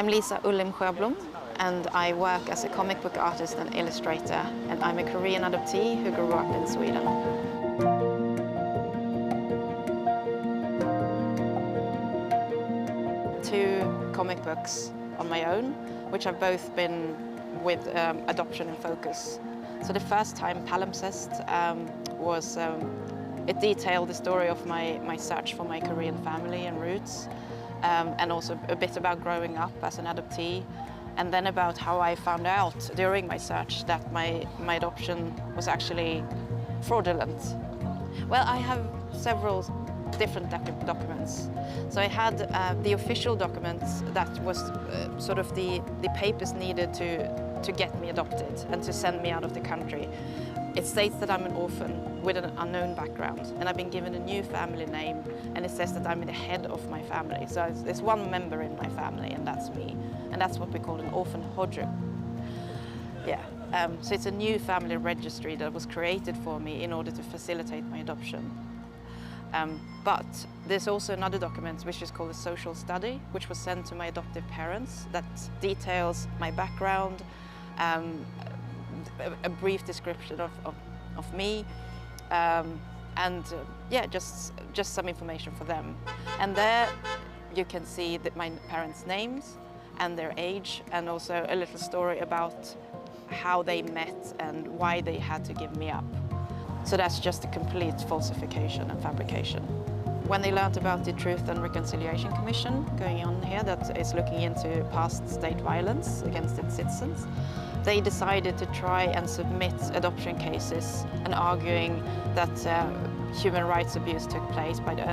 I'm Lisa Ullim Sjöblom, and I work as a comic book artist and illustrator, and I'm a Korean adoptee who grew up in Sweden. Two comic books on my own, which have both been with adoption in focus. So the first time, Palimpsest, it detailed the story of my search for my Korean family and roots, and also a bit about growing up as an adoptee, and then about how I found out during my search that my adoption was actually fraudulent. Well, I have several different documents. So I had the official documents that was sort of the papers needed to get me adopted and to send me out of the country. It states that I'm an orphan with an unknown background, and I've been given a new family name, and it says that I'm the head of my family. So there's one member in my family, and that's me. And that's what we call an orphan hodger. Yeah, so it's a new family registry that was created for me in order to facilitate my adoption. But there's also another document which is called a social study, which was sent to my adoptive parents that details my background, a brief description of me, and yeah, just some information for them. And there you can see that my parents' names and their age, and also a little story about how they met and why they had to give me up. So that's just a complete falsification and fabrication. When they learned about the Truth and Reconciliation Commission going on here that is looking into past state violence against its citizens, they decided to try and submit adoption cases and arguing that human rights abuse took place by the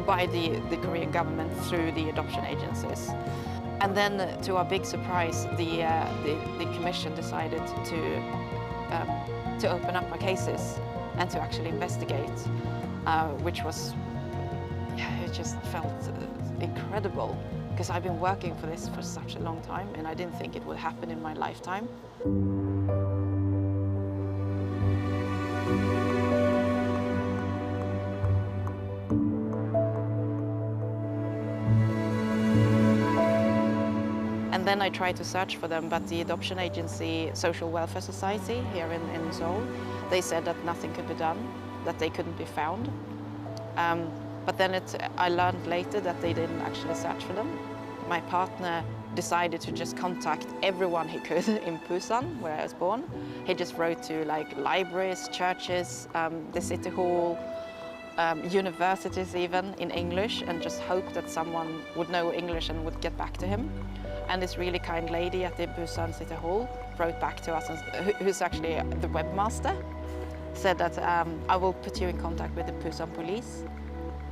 by the Korean government through the adoption agencies. And then, to our big surprise, the commission decided to open up our cases and to actually investigate, which was, yeah, it just felt incredible, because I've been working for this for such a long time, and I didn't think it would happen in my lifetime. And then I tried to search for them, but the adoption agency, Social Welfare Society here in Seoul, they said that nothing could be done, that they couldn't be found. But then I learned later that they didn't actually search for them. My partner decided to just contact everyone he could in Busan, where I was born. He just wrote to like libraries, churches, the city hall, universities even, in English, and just hoped that someone would know English and would get back to him. And this really kind lady at the Busan City Hall wrote back to us, who's actually the webmaster, said that I will put you in contact with the Busan police.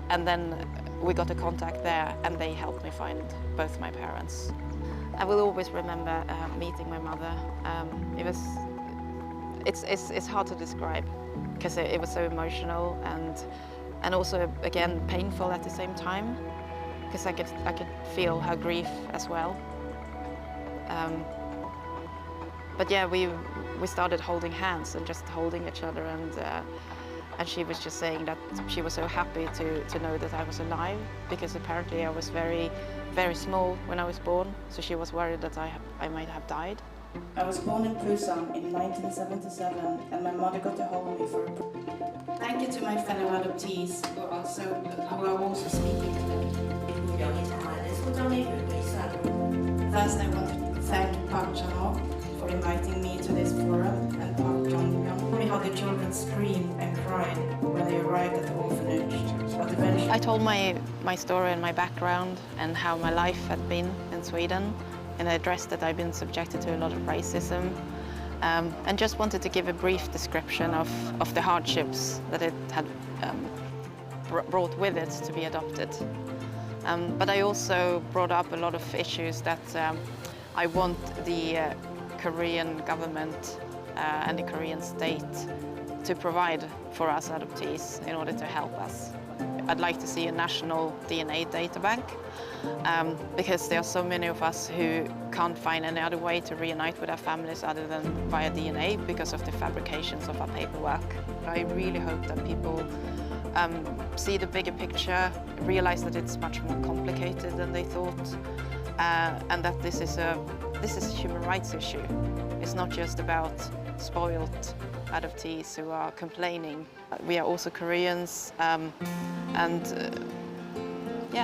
And then we got a contact there, and they helped me find both my parents. I will always remember meeting my mother. It's hard to describe, because it was so emotional and also, again, painful at the same time, because I could feel her grief as well. But yeah, we started holding hands and just holding each other, and she was just saying that she was so happy to know that I was alive, because apparently I was very, very small when I was born, so she was worried that I might have died. I was born in Busan in 1977, and my mother got a hold of me for a... Thank you to my fellow adoptees who are also speaking today. First, I want to thank Park Chan-ho for inviting me to this forum, and Park Jong-myung told me how the children screamed and cried when they arrived at the orphanage. But eventually, I told my story and my background and how my life had been in Sweden, and I addressed that I've been subjected to a lot of racism, and just wanted to give a brief description of the hardships that it had brought with it to be adopted. But I also brought up a lot of issues that I want the Korean government and the Korean state to provide for us adoptees in order to help us. I'd like to see a national DNA data bank, because there are so many of us who can't find any other way to reunite with our families other than via DNA because of the fabrications of our paperwork. I really hope that people see the bigger picture, realize that it's much more complicated than they thought, and that this is a human rights issue. It's not just about spoiled adoptees who are complaining. We are also Koreans, yeah,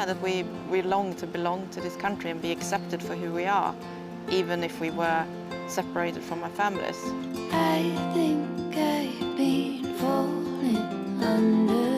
that we long to belong to this country and be accepted for who we are, even if we were separated from our families. I think I've been falling under